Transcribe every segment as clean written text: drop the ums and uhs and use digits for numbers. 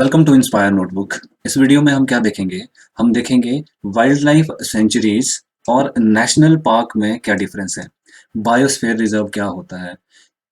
Welcome to Inspire Notebook. इस video में हम क्या देखेंगे? हम देखेंगे वाइल्ड लाइफ सेंचुरीज और नेशनल पार्क में क्या डिफरेंस है। बायोस्फीयर रिजर्व क्या होता है?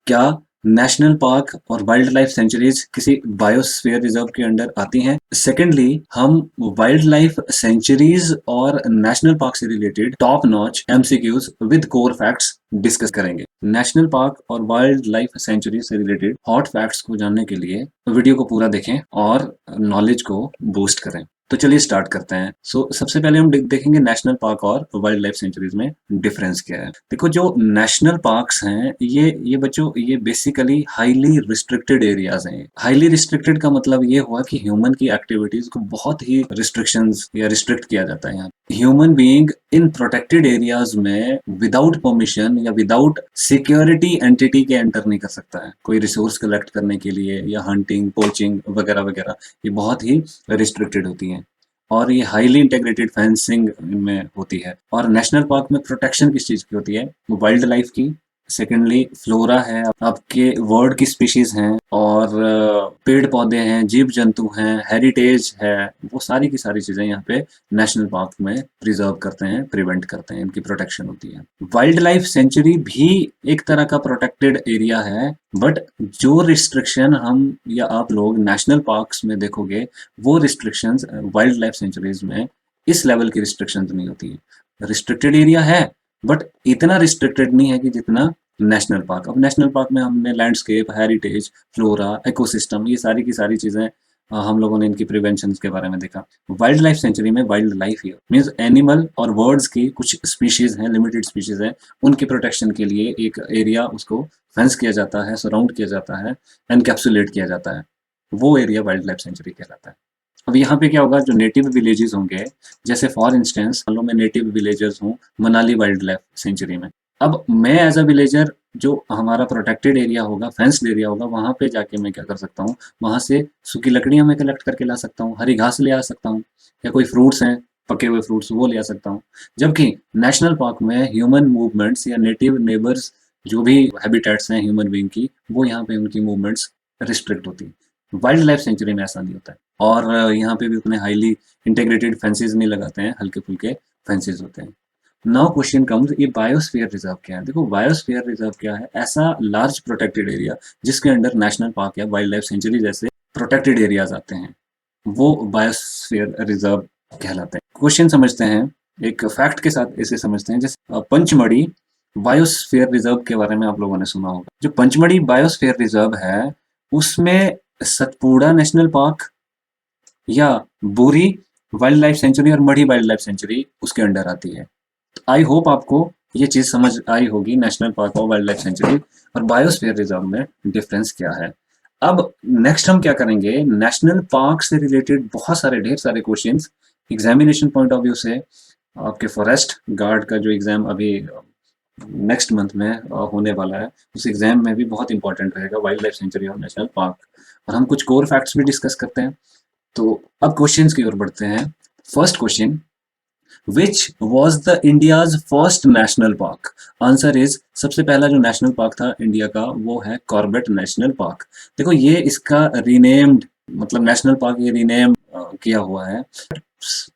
क्या नेशनल पार्क और वाइल्ड लाइफ सेंचुरीज किसी बायोस्फीयर रिजर्व के अंडर आती हैं? सेकेंडली, हम वाइल्ड लाइफ सेंचुरीज और नेशनल पार्क से related top notch MCQs with core facts discuss करेंगे। नेशनल पार्क और वाइल्ड लाइफ सेंचुरी से रिलेटेड हॉट फैक्ट्स को जानने के लिए वीडियो को पूरा देखें और नॉलेज को बूस्ट करें। तो चलिए स्टार्ट करते हैं। सबसे पहले हम देखेंगे नेशनल पार्क और वाइल्ड लाइफ सेंचुरीज में डिफरेंस क्या है। देखो, जो नेशनल पार्क्स हैं ये बच्चों ये बेसिकली हाईली रिस्ट्रिक्टेड एरियाज हैं। हाईली रिस्ट्रिक्टेड का मतलब ये हुआ कि ह्यूमन की एक्टिविटीज को बहुत ही रिस्ट्रिक्शंस या रिस्ट्रिक्ट किया जाता है। यहाँ human being in protected areas में विदाउट परमिशन या विदाउट सिक्योरिटी एंटिटी के एंटर नहीं कर सकता है। कोई रिसोर्स कलेक्ट करने के लिए या हंटिंग, पोचिंग वगैरह वगैरह ये बहुत ही रिस्ट्रिक्टेड होती हैं और ये हाईली इंटीग्रेटेड फेंसिंग में होती है। और नेशनल पार्क में प्रोटेक्शन किस चीज की होती है? वाइल्ड लाइफ की। सेकेंडली, फ्लोरा है, आपके वर्ड की स्पीशीज हैं और पेड़ पौधे हैं, जीव जंतु हैं, हेरिटेज है, वो सारी की सारी चीजें यहाँ पे नेशनल पार्क में प्रिजर्व करते हैं, प्रिवेंट करते हैं, इनकी प्रोटेक्शन होती है। वाइल्ड लाइफ सेंचुरी भी एक तरह का प्रोटेक्टेड एरिया है, बट जो रिस्ट्रिक्शन हम या आप लोग नेशनल पार्क्स में देखोगे वो रिस्ट्रिक्शंस वाइल्ड लाइफ सेंचुरीज में इस लेवल की रिस्ट्रिक्शंस नहीं होती है। रिस्ट्रिक्टेड एरिया है बट इतना रिस्ट्रिक्टेड नहीं है कि जितना नेशनल पार्क। अब नेशनल पार्क में हमने लैंडस्केप, हेरिटेज, फ्लोरा, इकोसिस्टम, ये सारी की सारी चीजें हम लोगों ने इनकी प्रिवेंशन के बारे में देखा। वाइल्ड लाइफ सेंचुरी में वाइल्ड लाइफ ही मीन्स एनिमल और बर्ड्स की कुछ स्पीशीज हैं, लिमिटेड स्पीशीज हैं, उनके प्रोटेक्शन के लिए एक एरिया उसको फेंस किया जाता है, सराउंड किया जाता है, एनकैप्सुलेट किया जाता है। वो एरिया वाइल्ड लाइफ सेंचुरी कहलाता है। अब यहाँ पे क्या होगा, जो नेटिव विलेजेस होंगे, जैसे फॉर इंस्टेंस मान लो मैं नेटिव विलेजर्स हूँ मनाली वाइल्ड लाइफ सेंचुरी में। अब मैं एज अ विलेजर, जो हमारा प्रोटेक्टेड एरिया होगा, फेंस्ड एरिया होगा, वहां पे जाके मैं क्या कर सकता हूँ, वहां से सूखी लकड़ियां मैं कलेक्ट करके ला सकता हूँ, हरी घास ले आ सकता हूँ, या कोई फ्रूट्स हैं, पके हुए फ्रूट्स, वो ले आ सकता हूँ। जबकि नेशनल पार्क में ह्यूमन मूवमेंट्स या नेटिव नेबर्स, जो भी हैबिटेट्स हैं ह्यूमन बीइंग की, वो यहाँ पे उनकी मूवमेंट्स रिस्ट्रिक्ट होती है। वाइल्ड लाइफ सेंचुरी में ऐसा नहीं होता है। और यहाँ पे भी उतने हाईली इंटीग्रेटेड फेंसेज नहीं लगाते हैं, हल्के फुल्के फेंसेज होते हैं। नाउ क्वेश्चन कम्स, ये बायोस्फीयर रिजर्व क्या है? देखो, बायोस्फीयर रिजर्व क्या है? ऐसा लार्ज प्रोटेक्टेड एरिया जिसके अंडर नेशनल पार्क या वाइल्ड लाइफ सेंचुरी जैसे प्रोटेक्टेड एरियाज आते हैं, वो बायोस्फीयर रिजर्व कहलाते हैं। क्वेश्चन समझते हैं, एक फैक्ट के साथ इसे समझते हैं। जैसे पंचमढ़ी बायोस्फीयर रिजर्व के बारे में आप लोगों ने सुना होगा। जो पंचमढ़ी बायोस्फीयर रिजर्व है उसमें सतपुड़ा नेशनल पार्क या बुरी वाइल्ड लाइफ सेंचुरी और मढ़ी वाइल्ड लाइफ सेंचुरी उसके अंडर आती है। तो आई होप आपको ये चीज समझ आई होगी, नेशनल पार्क और वाइल्ड लाइफ सेंचुरी और बायोस्फीयर रिजर्व में डिफरेंस क्या है। अब नेक्स्ट हम क्या करेंगे, नेशनल पार्क से रिलेटेड बहुत सारे ढेर सारे questions examination point of view से। आपके फॉरेस्ट गार्ड का जो एग्जाम अभी नेक्स्ट मंथ में होने वाला है, उस एग्जाम में भी बहुत इंपॉर्टेंट रहेगा वाइल्ड लाइफ सेंचुरी और नेशनल पार्क। और हम कुछ कोर फैक्ट्स भी डिस्कस करते हैं। तो अब क्वेश्चंस की ओर बढ़ते हैं। First question, which was the India's first national park? Answer is, सबसे पहला जो नेशनल पार्क था इंडिया का वो है कॉर्बेट नेशनल पार्क। देखो, ये इसका रीनेम्ड, मतलब नेशनल पार्क ये रीनेम किया हुआ है।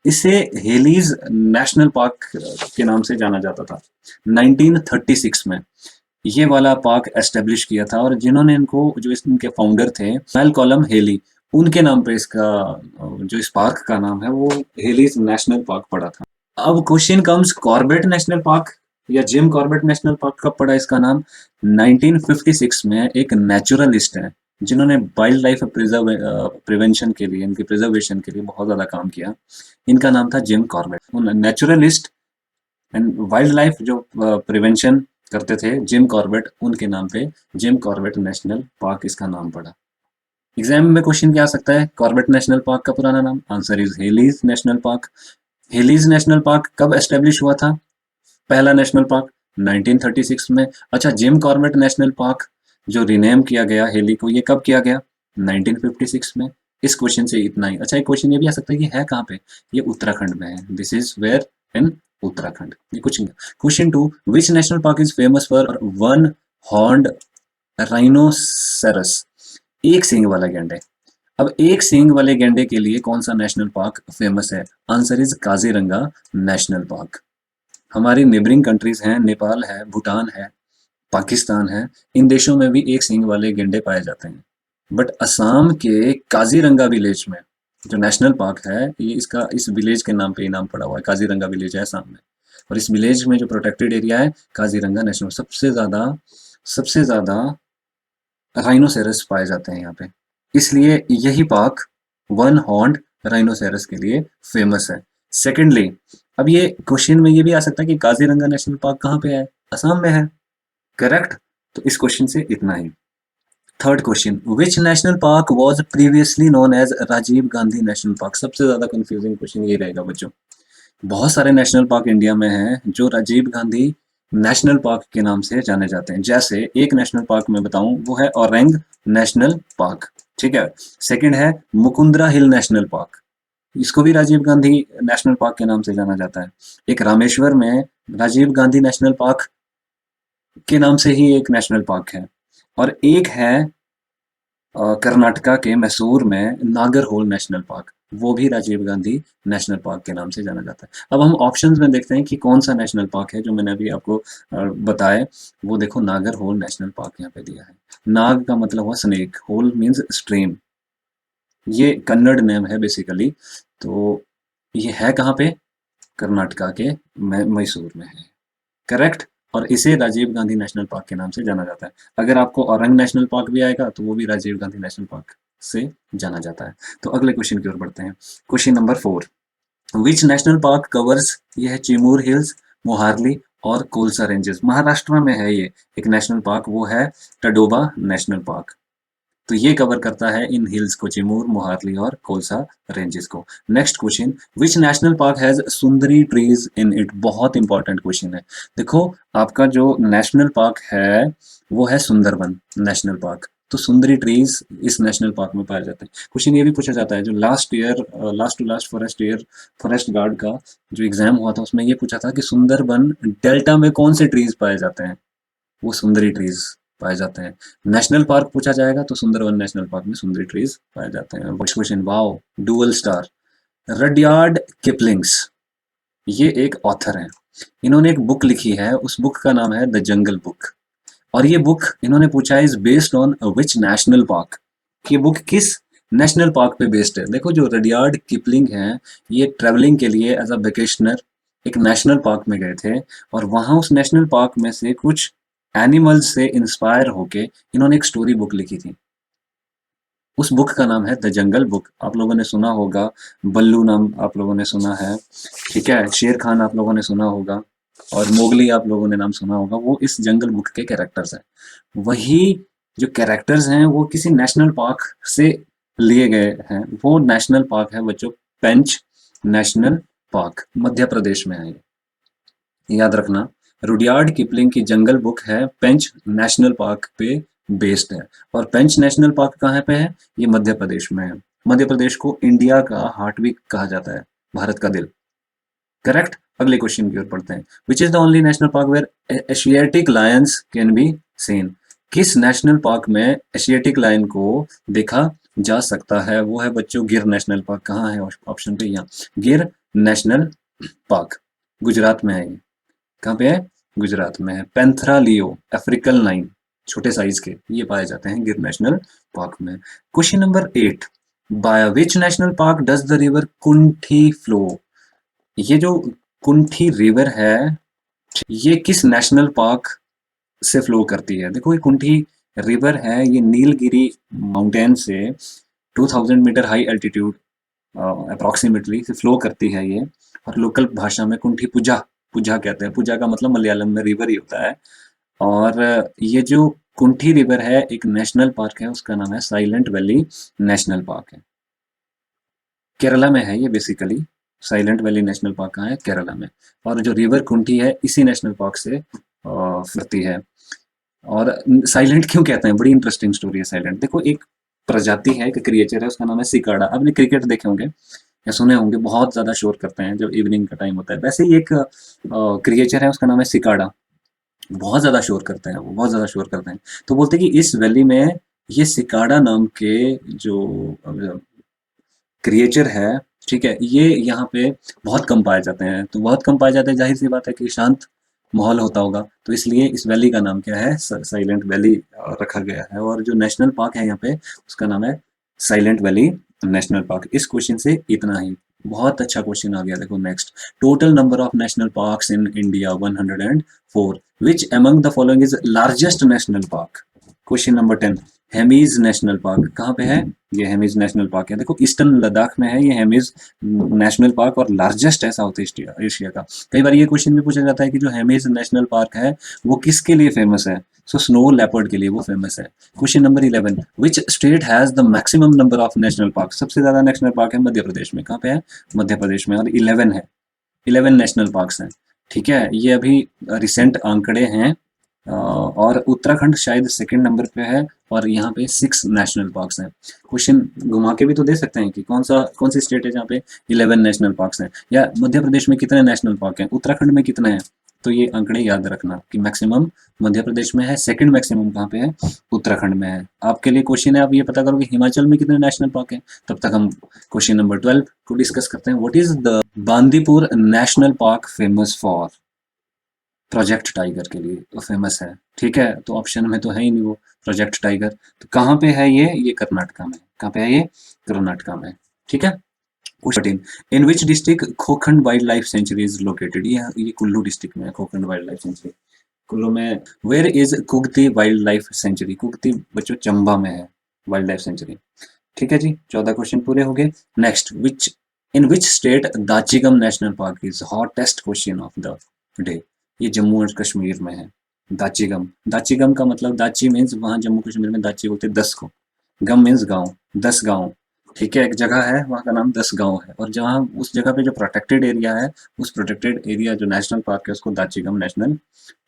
इसे हेलीज नेशनल पार्क के नाम से जाना जाता था। 1936 में ये वाला पार्क एस्टेब्लिश किया था, और जिन्होंने इनको, जो इनके फाउंडर थे मैलकॉलम हेली, उनके नाम पे इसका, जो इस पार्क का नाम है वो हेलीज नेशनल पार्क पड़ा था। अब question comes, Corbett national park या जिम कॉर्बेट नेशनल पार्क कब पड़ा इसका नाम? 1956 में एक नेचुरलिस्ट है जिन्होंने वाइल्ड लाइफ प्रिवेंशन के लिए, इनकी प्रिजर्वेशन के लिए बहुत ज्यादा काम किया। इनका नाम था Jim Corbett. Naturalist and wild life जो प्रिवेंशन करते थे, जिम कॉर्बेट, उनके नाम पे जिम कॉर्बेट नेशनल पार्क इसका नाम पड़ा। एग्जाम में क्वेश्चन क्या आ सकता है, कॉर्बेट नेशनल पार्क का पुराना नाम? Answer is Hailey's national park. Hailey's national park कब एस्टेब्लिश हुआ था, पहला नेशनल पार्क? 1936 में। अच्छा, जिम कॉर्बेट नेशनल पार्क जो रिनेम किया गया हेली को, ये कब किया गया? 1956 में। इस क्वेश्चन से इतना ही। अच्छा, एक क्वेश्चन ये भी आ सकता है कि है कहाँ पे? ये उत्तराखंड में है। दिस इज वेयर, इन उत्तराखंड। ये कुछ। Question 2, which national park is famous for one horned rhinoceros? एक सींग वाला गैंडे। अब एक सींग वाले गैंडे के लिए कौन सा नेशनल पार्क फेमस है? Answer is Kaziranga national park. हमारी नेबरिंग कंट्रीज हैं, नेपाल है, भूटान है, पाकिस्तान है, इन देशों में भी एक सींग वाले गैंडे पाए जाते हैं। बट असम के काजीरंगा विलेज में जो नेशनल पार्क है, ये इसका इस विलेज के नाम पे ही नाम पड़ा हुआ है, काजीरंगा विलेज है असम में। और इस विलेज में जो प्रोटेक्टेड एरिया है काजीरंगा नेशनल, सबसे ज्यादा राइनोसेरस पाए जाते हैं यहाँ पे, इसलिए यही पार्क वन हॉर्न्ड राइनोसेरस के लिए फेमस है। सेकेंडली, अब ये क्वेश्चन में ये भी आ सकता है कि काजीरंगा नेशनल पार्क कहाँ पे है? असम में है, करेक्ट। तो इस क्वेश्चन से इतना ही। Third question, which national park was previously known as Rajiv Gandhi national park? सबसे ज्यादा कंफ्यूजिंग क्वेश्चन ये रहेगा बच्चों। बहुत सारे नेशनल पार्क इंडिया में हैं जो राजीव गांधी नेशनल पार्क के नाम से जाने जाते हैं। जैसे एक नेशनल पार्क मैं बताऊं, वो है औरंग नेशनल पार्क, ठीक है। सेकंड है मुकुंदरा हिल नेशनल पार्क, इसको भी राजीव गांधी नेशनल पार्क के नाम से जाना जाता है। एक रामेश्वर में राजीव गांधी नेशनल पार्क के नाम से ही एक नेशनल पार्क है। और एक है कर्नाटका के मैसूर में नागरहोल नेशनल पार्क, वो भी राजीव गांधी नेशनल पार्क के नाम से जाना जाता है। अब हम ऑप्शंस में देखते हैं कि कौन सा नेशनल पार्क है जो मैंने अभी आपको बताया। वो देखो नागरहोल नेशनल पार्क यहाँ पे दिया है। नाग का मतलब हुआ स्नेक, होल मीन्स स्ट्रीम, ये कन्नड़ नेम है बेसिकली। तो ये है कहाँ पे? कर्नाटका के मैसूर में है, करेक्ट। और इसे राजीव गांधी नेशनल पार्क के नाम से जाना जाता है। अगर आपको औरंग नेशनल पार्क भी आएगा तो वो भी राजीव गांधी नेशनल पार्क से जाना जाता है। तो अगले क्वेश्चन की ओर बढ़ते हैं। क्वेश्चन नंबर 4, विच नेशनल पार्क कवर्स, ये है चिमूर हिल्स, मोहारली और कोलसा रेंजेस। महाराष्ट्र में है ये एक नेशनल पार्क, वो है टडोबा नेशनल पार्क। तो ये कवर करता है इन हिल्स को, चिमूर, मोहारली और कोलसा रेंजेस को। Next question, which national park has Sundari trees in it? बहुत इंपॉर्टेंट क्वेश्चन है। देखो, आपका जो नेशनल पार्क है वो है सुंदरबन नेशनल पार्क। तो सुंदरी ट्रीज इस नेशनल पार्क में पाए जाते हैं। क्वेश्चन ये भी पूछा जाता है, जो last to last forest guard का जो एग्जाम हुआ था उसमें ये पूछा था कि सुंदरबन डेल्टा में कौन से ट्रीज पाए जाते हैं? वो सुंदरी ट्रीज पाए जाते हैं। नेशनल पार्क पूछा जाएगा तो सुंदरवन नेशनल पार्क में सुंदरी ट्रीज पाए जाते हैं। Next question, wow, dual star, Rudyard Kipling's, ये एक ऑथर हैं। इन्होंने एक बुक लिखी है, उस बुक का नाम है द जंगल बुक। और ये बुक इन्होंने पूछा है is based on which national park? ये बुक किस नेशनल पार्क पे बेस्ड है? देखो, जो रडयार्ड किपलिंग हैं, ये ट्रेवलिंग के लिए एज अ वेकेशनर एक नेशनल पार्क में गए थे, और वहां उस नेशनल पार्क में से कुछ एनिमल्स से इंस्पायर होके इन्होंने एक स्टोरी बुक लिखी थी। उस बुक का नाम है द जंगल बुक। आप लोगों ने सुना होगा, बल्लू नाम आप लोगों ने सुना है, ठीक है, शेर खान आप लोगों ने सुना होगा, और मोगली आप लोगों ने नाम सुना होगा। वो इस जंगल बुक के कैरेक्टर्स हैं। वही जो कैरेक्टर्स हैं वो किसी नेशनल पार्क से लिए गए हैं। वो नेशनल पार्क है बच्चों, पेंच नेशनल पार्क, मध्य प्रदेश में है ये, याद रखना। रुडयार्ड किपलिंग की जंगल बुक है, पेंच नेशनल पार्क पे बेस्ड है। और पेंच नेशनल पार्क कहाँ पे है? ये मध्य प्रदेश में है। मध्य प्रदेश को इंडिया का हार्ट भी कहा जाता है, भारत का दिल, करेक्ट। अगले क्वेश्चन की ओर पढ़ते हैं। Which is the only national park where Asiatic lions can be seen? किस नेशनल पार्क में एशियाटिक लायन को देखा जा सकता है? वो है बच्चों गिर नेशनल पार्क। कहाँ है? ऑप्शन पे यहाँ, गिर नेशनल पार्क, गुजरात में है ये। कहाँ पे है? गुजरात में है। पैंथरा लियो अफ्रीकन लाइन, छोटे साइज के, ये पाए जाते हैं गिर नेशनल पार्क में। Question number 8, by which national park does the river Kunthi flow? ये जो कुंठी रिवर है, ये किस नेशनल पार्क से फ्लो करती है? देखो, ये कुंठी रिवर है, ये नीलगिरी माउंटेन से 2000 मीटर हाई एल्टीट्यूड अप्रोक्सीमेटली से फ्लो करती है ये। और लोकल भाषा में कुंठी पुजा, पुजा कहते हैं। पुजा का मतलब मलयालम में रिवर ही होता है। और ये जो कुंठी रिवर है एक नेशनल पार्क है, उसका नाम है साइलेंट वैली नेशनल पार्क है। केरला में है ये basically. Silent valley national park कहाँ है? केरला में। और जो रिवर कुंठी है इसी नेशनल पार्क से फिरती है। और साइलेंट क्यों कहते हैं? बड़ी इंटरेस्टिंग स्टोरी है साइलेंट। देखो, एक प्रजाति है, एक क्रिएचर है, उसका नाम है सिकाड़ा। आपने क्रिकेट देखे होंगे या सुने होंगे, बहुत ज्यादा शोर करते हैं जब इवनिंग का टाइम होता है। वैसे ही एक क्रिएचर है, उसका नाम है सिकाड़ा। बहुत ज्यादा शोर करते हैं वो, बहुत ज्यादा शोर करते हैं। तो बोलते हैं कि इस वैली में ये सिकाड़ा नाम के जो क्रिएचर है, ठीक है, ये यहाँ पे बहुत कम पाए जाते हैं। तो बहुत कम पाए जाते हैं, जाहिर सी बात है कि शांत माहौल होता होगा, तो इसलिए इस वैली का नाम क्या है, साइलेंट वैली रखा गया है। और जो नेशनल पार्क है यहाँ पे, उसका नाम है साइलेंट वैली नेशनल पार्क। इस क्वेश्चन से इतना ही। बहुत अच्छा क्वेश्चन आ गया। देखो next, total number of national parks in India 104, which among the following is largest national park. Question number 10, Hemis national park कहाँ पे है? ये हेमीज नेशनल पार्क है। देखो ईस्टर्न लद्दाख में है ये हेमीज नेशनल पार्क, और लार्जेस्ट है साउथ एशिया एशिया का। कई बार ये क्वेश्चन भी पूछा जाता है कि जो हेमीज नेशनल पार्क है वो किसके लिए फेमस है? सो स्नो लेपर्ड के लिए वो फेमस है। Question number 11, which state has the maximum number of national park. सबसे ज्यादा नेशनल पार्क है मध्य प्रदेश में। कहाँ पे है? मध्य प्रदेश में, और 11 है। 11 नेशनल पार्क्स हैं। ठीक है, ये अभी रिसेंट आंकड़े हैं। और उत्तराखंड शायद सेकंड नंबर पे है, और यहाँ पे 6 नेशनल पार्क्स हैं। क्वेश्चन घुमा के भी तो दे सकते हैं कि कौन सी स्टेट है जहाँ पे 11 नेशनल पार्क्स हैं, या मध्य प्रदेश में कितने नेशनल पार्क हैं, उत्तराखंड में कितने हैं। तो ये आंकड़े याद रखना कि मैक्सिमम मध्य प्रदेश में है, सेकंड मैक्सिमम कहाँ पे है? उत्तराखंड में है। आपके लिए क्वेश्चन है, आप ये पता करो कि हिमाचल में कितने नेशनल पार्क हैं। तब तक हम क्वेश्चन नंबर 12 को डिस्कस करते हैं। What is the Bandipur national park famous for? Project tiger के लिए तो फेमस है। ठीक है, तो ऑप्शन में तो है ही नहीं वो प्रोजेक्ट टाइगर। तो कहाँ पे है ये कर्नाटका में। कहाँ पे है ये? कर्नाटका में। ठीक है। Question, in which district Khokhan wildlife sanctuary is located. ये कुल्लू डिस्ट्रिक्ट में है Khokhan wildlife sanctuary, Kullu में। Where is Kugti wildlife sanctuary. Kugti बच्चों चंबा में है वाइल्ड लाइफ सेंचुरी। ठीक है जी, 14 क्वेश्चन पूरे हो गए। Next, which in which state Dachigam national park is. Hottest question of the day. ये जम्मू एंड कश्मीर में है। दाचिगम, दाचिगम का मतलब दाची मीन्स वहाँ जम्मू कश्मीर में दाची बोलते 10 को, गम मीन्स गांव, 10 गांव। ठीक है, एक जगह है वहाँ का नाम 10 गांव है, और जहाँ उस जगह पे जो प्रोटेक्टेड एरिया है, उस प्रोटेक्टेड एरिया जो नेशनल पार्क है उसको दाचिगम नेशनल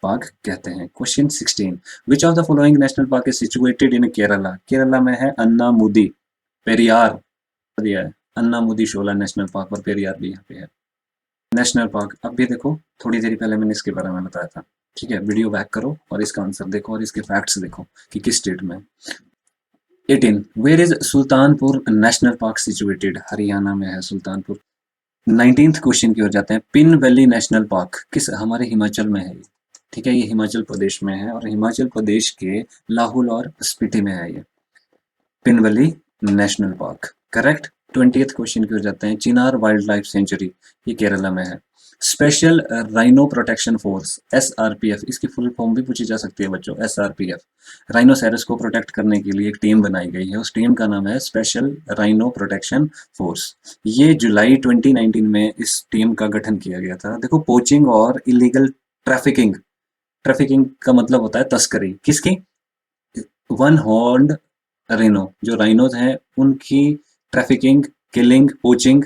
पार्क कहते हैं। Question 16, which of the following national park is situated in Kerala. Kerala में है अन्नामुदी पेरियार दिया है, अन्नामुदी शोला नेशनल पार्क, और पेरियार भी यहाँ पे है नेशनल पार्क। अब भी देखो, थोड़ी देर पहले मैंने इसके बारे में बताया था। ठीक है, वीडियो बैक करो और इसका आंसर देखो और इसके फैक्ट्स देखो कि किस स्टेट में। 18, where is Sultanpur national park situated. Haryana में है सुल्तानपुर। 19th क्वेश्चन की ओर जाते हैं। पिन वैली नेशनल पार्क किस, हमारे हिमाचल में है ये। ठीक है, ये हिमाचल प्रदेश में है, और हिमाचल प्रदेश के लाहौल और स्पीति में है ये pin valley national park. Correct. 20th question की ओर जाते हैं। चिनार वाइल्ड लाइफ सेंचुरी, ये केरला में है। Special rhino protection force, SRPF, इसकी फुल फॉर्म भी पूछी जा सकती है बच्चों, एसआरपीएफ। राइनोसेरस को प्रोटेक्ट करने के लिए एक टीम बनाई गई है, उस टीम का नाम है स्पेशल राइनो प्रोटेक्शन फोर्स। ये जुलाई 2019 में इस टीम का गठन किया गया था। देखो, पोचिंग और इलीगल ट्रैफिकिंग, ट्रैफिकिंग का मतलब होता है तस्करी, किसकी? वन हॉर्न्ड राइनो, जो राइनोज हैं उनकी ट्रैफिकिंग, किलिंग, पोचिंग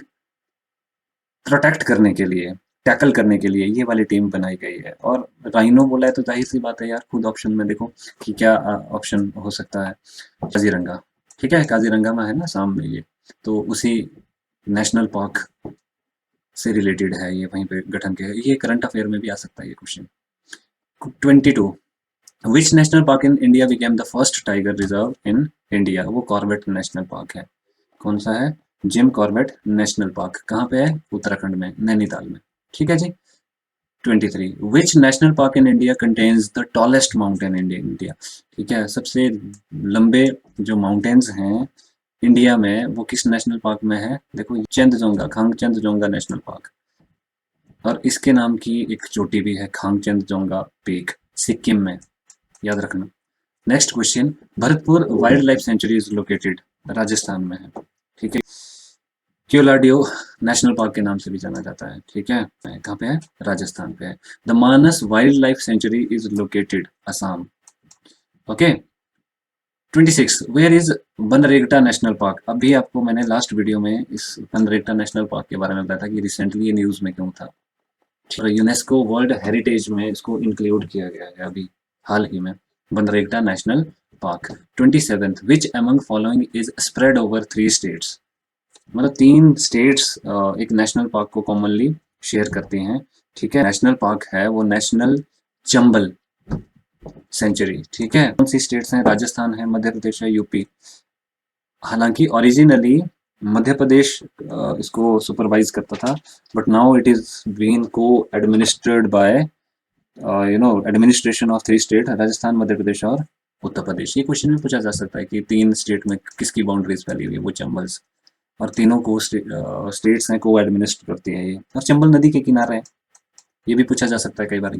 प्रोटेक्ट करने के लिए, टैकल करने के लिए ये वाली टीम बनाई गई है। और राइनो बोला है तो जाहिर सी बात है यार, खुद ऑप्शन में देखो कि क्या ऑप्शन हो सकता है। काजीरंगा। ठीक है, काजीरंगा में है ना सामने ये, तो उसी नेशनल पार्क से रिलेटेड है ये, वहीं पे गठन के है ये। करंट अफेयर में भी आ सकता है ये question. 22, which national park in India became the first tiger reserve in India. वो कॉर्बेट नेशनल पार्क है। कौन सा है? Gym Corbett national park. कहाँ पे है? उत्तराखंड में, नैनीताल में। ठीक है जी। 23, विच national park in India contains the tallest mountain in India. ठीक है, सबसे लंबे जो माउंटेन्स हैं इंडिया में वो किस नेशनल पार्क में है? देखो, चंदजोंगा, खांगचंदजोंगा नेशनल पार्क, और इसके नाम की एक चोटी भी है, खांगचंदजोंगा पीक, सिक्किम में, याद रखना। Next question, Bharatpur wild life sanctuary is located, Rajasthan में है। ठीक है, क्योलाडियो नेशनल पार्क के नाम से भी जाना जाता है। ठीक है, कहाँ पे है? राजस्थान पे है। The Manas wildlife sanctuary is located, Assam. Okay. 26, where is Bannerghatta national park. अभी आपको मैंने लास्ट वीडियो में इस बनरेगटा नेशनल पार्क के बारे में बताया था कि रिसेंटली ये न्यूज में क्यों था। यूनेस्को वर्ल्ड हेरिटेज में इसको इंक्लूड किया गया है अभी हाल ही में, Bannerghatta national park. 27, which among following is spread over 3 states. मतलब 3 स्टेट्स एक नेशनल पार्क को कॉमनली शेयर करती हैं। ठीक है, नेशनल पार्क है वो नेशनल चंबल, सेंचुरी। ठीक है, कौन सी स्टेट्स हैं? राजस्थान है, मध्य प्रदेश है, यूपी। हालांकि ओरिजिनली मध्य प्रदेश इसको सुपरवाइज करता था, but now it is been co administered by administration of 3 state, Rajasthan, Madhya Pradesh और उत्तर प्रदेश। ये क्वेश्चन भी पूछा जा सकता है कि 3 स्टेट में किसकी बाउंड्रीज फैली हुई है, वो चंबल्स। और तीनों को स्टेट्स हैं को एडमिनिस्टर करती है ये, और चंबल नदी के किनारे है। ये भी पूछा जा सकता है कई बार।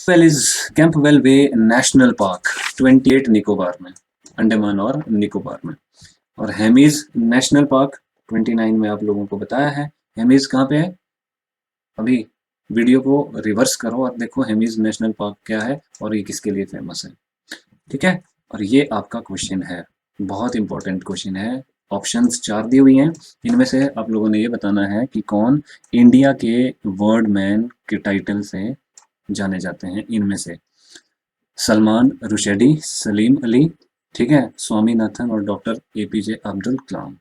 Well is Campbell Bay national park 28 Nicobar में, अंडमान और निकोबार में। और हेमीज नेशनल पार्क 29 में आप लोगों को बताया है। हेमीज कहाँ पे है? अभी वीडियो को रिवर्स करो और देखो हेमीज नेशनल पार्क क्या है और ये किसके लिए फेमस है। ठीक है, और ये आपका क्वेश्चन है, बहुत इंपॉर्टेंट क्वेश्चन है। ऑप्शंस 4 दी हुई हैं, इनमें से आप लोगों ने ये बताना है कि कौन इंडिया के वर्ड मैन के टाइटल से जाने जाते हैं इनमें से। सलमान रुशैडी, सलीम अली, ठीक है, स्वामीनाथन और डॉक्टर एपीजे अब्दुल कलाम।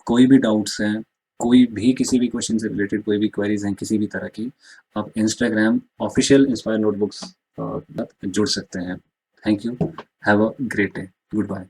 कोई भी डाउट्स हैं, कोई भी किसी भी क्वेश्चन से रिलेटेड कोई भी क्वेरीज हैं किसी भी तरह की, आप इंस्टाग्राम ऑफिशियल इंस्पायर नोटबुक्स जुड़ सकते हैं। Thank you, have a great day, good bye.